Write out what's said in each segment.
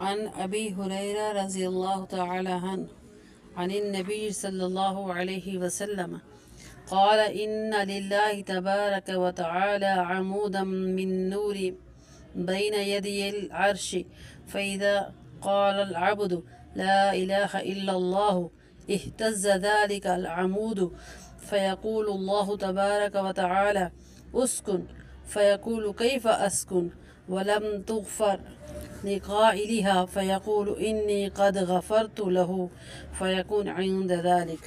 عن أبي هريرة رضي الله تعالى عنه عن النبي صلى الله عليه وسلم قال إن لله تبارك وتعالى عمودا من نور بين يدي العرش فإذا قال العبد لا إله إلا الله اهتز ذلك العمود فيقول الله تبارك وتعالى اسكن فيقول كيف أسكن ولم تغفر لقائلها فيقول إني قد غفرت له فيكون عند ذلك۔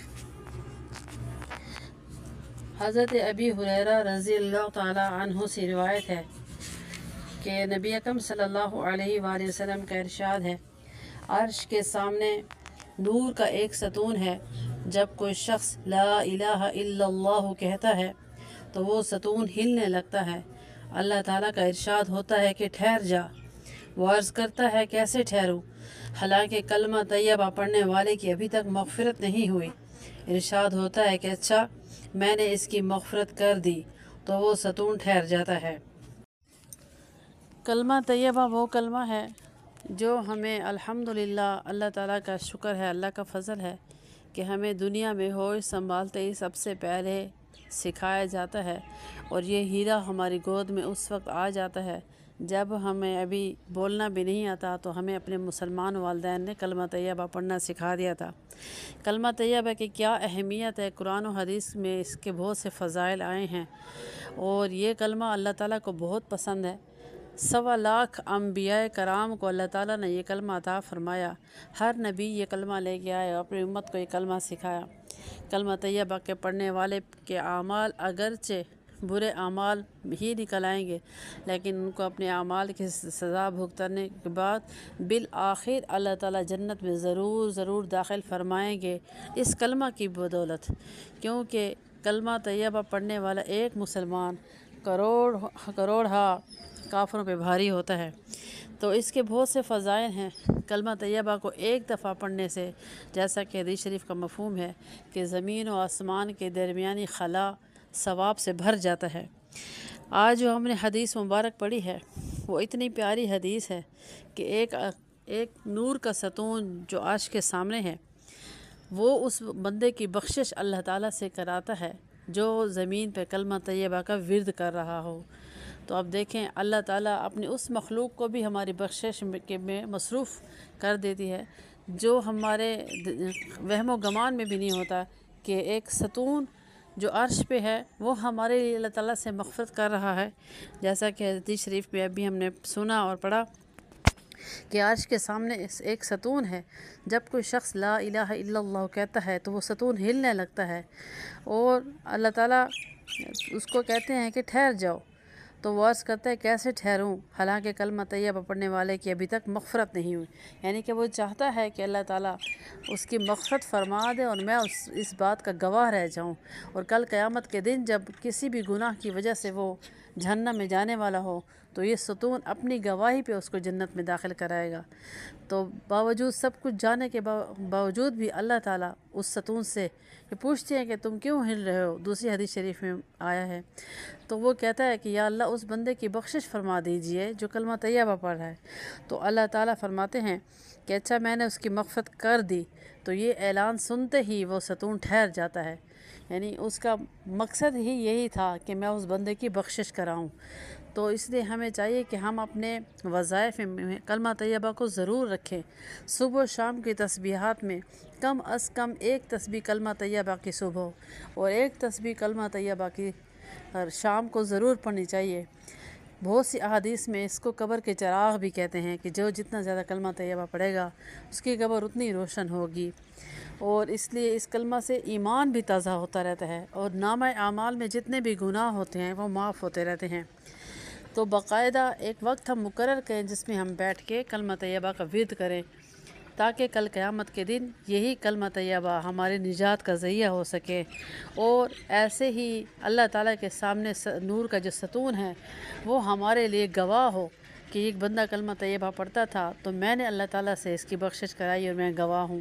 حضرت ابی ہریرہ رضی اللہ تعالی عنہ سے روایت ہے کہ نبی اکرم صلی اللہ علیہ وآلہ وسلم کا ارشاد ہے، عرش کے سامنے نور کا ایک ستون ہے، جب کوئی شخص لا الہ الا اللہ کہتا ہے تو وہ ستون ہلنے لگتا ہے۔ اللہ تعالیٰ کا ارشاد ہوتا ہے کہ ٹھہر جا۔ وہ عرض کرتا ہے کیسے ٹھہروں، حالانکہ کلمہ طیبہ پڑھنے والے کی ابھی تک مغفرت نہیں ہوئی۔ ارشاد ہوتا ہے کہ اچھا میں نے اس کی مغفرت کر دی، تو وہ ستون ٹھہر جاتا ہے۔ کلمہ طیبہ وہ کلمہ ہے جو ہمیں الحمدللہ اللہ تعالیٰ کا شکر ہے، اللہ کا فضل ہے کہ ہمیں دنیا میں ہوش سنبھالتے ہی سب سے پہلے سکھایا جاتا ہے، اور یہ ہیرا ہماری گود میں اس وقت آ جاتا ہے جب ہمیں ابھی بولنا بھی نہیں آتا، تو ہمیں اپنے مسلمان والدین نے کلمہ طیبہ پڑھنا سکھا دیا تھا۔ کلمہ طیبہ کی کیا اہمیت ہے، قرآن و حدیث میں اس کے بہت سے فضائل آئے ہیں، اور یہ کلمہ اللہ تعالیٰ کو بہت پسند ہے۔ 1.25 لاکھ انبیاء کرام کو اللہ تعالیٰ نے یہ کلمہ عطا فرمایا۔ ہر نبی یہ کلمہ لے کے آئے اور اپنی امت کو یہ کلمہ سکھایا۔ کلمہ طیبہ کے پڑھنے والے کے اعمال اگرچہ برے اعمال ہی نکل آئیں گے، لیکن ان کو اپنے اعمال کی سزا بھگتنے کے بعد بالآخر اللہ تعالیٰ جنت میں ضرور داخل فرمائیں گے اس کلمہ کی بدولت، کیونکہ کلمہ طیبہ پڑھنے والا ایک مسلمان کروڑ کافروں پہ بھاری ہوتا ہے۔ تو اس کے بہت سے فضائل ہیں۔ کلمہ طیبہ کو ایک دفعہ پڑھنے سے، جیسا کہ حدیث شریف کا مفہوم ہے کہ زمین و آسمان کے درمیانی خلا ثواب سے بھر جاتا ہے۔ آج جو ہم نے حدیث مبارک پڑھی ہے وہ اتنی پیاری حدیث ہے کہ ایک نور کا ستون جو عرش کے سامنے ہے، وہ اس بندے کی بخشش اللہ تعالیٰ سے کراتا ہے جو زمین پہ کلمہ طیبہ کا ورد کر رہا ہو۔ تو اب دیکھیں اللہ تعالیٰ اپنی اس مخلوق کو بھی ہماری بخشش میں مصروف کر دیتی ہے جو ہمارے وہم و گمان میں بھی نہیں ہوتا کہ ایک ستون جو عرش پہ ہے وہ ہمارے لیے اللہ تعالیٰ سے مغفرت کر رہا ہے، جیسا کہ حدیث شریف میں ابھی ہم نے سنا اور پڑھا کہ عرش کے سامنے ایک ستون ہے، جب کوئی شخص لا الہ الا اللہ کہتا ہے تو وہ ستون ہلنے لگتا ہے، اور اللہ تعالیٰ اس کو کہتے ہیں کہ ٹھہر جاؤ، تو وہ عرض کرتا ہے کیسے ٹھہروں، حالانکہ کلمہ طیبہ پڑھنے والے کی ابھی تک مغفرت نہیں ہوئی۔ یعنی کہ وہ چاہتا ہے کہ اللہ تعالیٰ اس کی مغفرت فرما دے اور میں اس بات کا گواہ رہ جاؤں، اور کل قیامت کے دن جب کسی بھی گناہ کی وجہ سے وہ جہنم میں جانے والا ہو تو یہ ستون اپنی گواہی پہ اس کو جنت میں داخل کرائے گا۔ تو باوجود سب کچھ جانے کے باوجود بھی اللہ تعالیٰ اس ستون سے یہ پوچھتے ہیں کہ تم کیوں ہل رہے ہو، دوسری حدیث شریف میں آیا ہے، تو وہ کہتا ہے کہ یا اللہ اس بندے کی بخشش فرما دیجئے جو کلمہ طیبہ پڑھ رہا ہے۔ تو اللہ تعالیٰ فرماتے ہیں کہ اچھا میں نے اس کی مغفرت کر دی، تو یہ اعلان سنتے ہی وہ ستون ٹھہر جاتا ہے۔ یعنی اس کا مقصد ہی یہی تھا کہ میں اس بندے کی بخشش کراؤں۔ تو اس لیے ہمیں چاہیے کہ ہم اپنے وظائف میں کلمہ طیبہ کو ضرور رکھیں۔ صبح و شام کی تسبیحات میں کم از کم ایک تسبیح کلمہ طیبہ کی صبح اور ایک تسبیح کلمہ طیبہ کی شام کو ضرور پڑھنی چاہیے۔ بہت سی احادیث میں اس کو قبر کے چراغ بھی کہتے ہیں کہ جو جتنا زیادہ کلمہ طیبہ پڑھے گا اس کی قبر اتنی روشن ہوگی، اور اس لیے اس کلمہ سے ایمان بھی تازہ ہوتا رہتا ہے، اور نامہ اعمال میں جتنے بھی گناہ ہوتے ہیں وہ معاف ہوتے رہتے ہیں۔ تو باقاعدہ ایک وقت ہم مقرر کریں جس میں ہم بیٹھ کے کلمہ طیبہ کا ورد کریں، تاکہ کل قیامت کے دن یہی کلمہ طیبہ ہمارے نجات کا ذریعہ ہو سکے، اور ایسے ہی اللہ تعالیٰ کے سامنے نور کا جو ستون ہے وہ ہمارے لیے گواہ ہو کہ ایک بندہ کلمہ طیبہ پڑھتا تھا تو میں نے اللہ تعالیٰ سے اس کی بخشش کرائی اور میں گواہ ہوں۔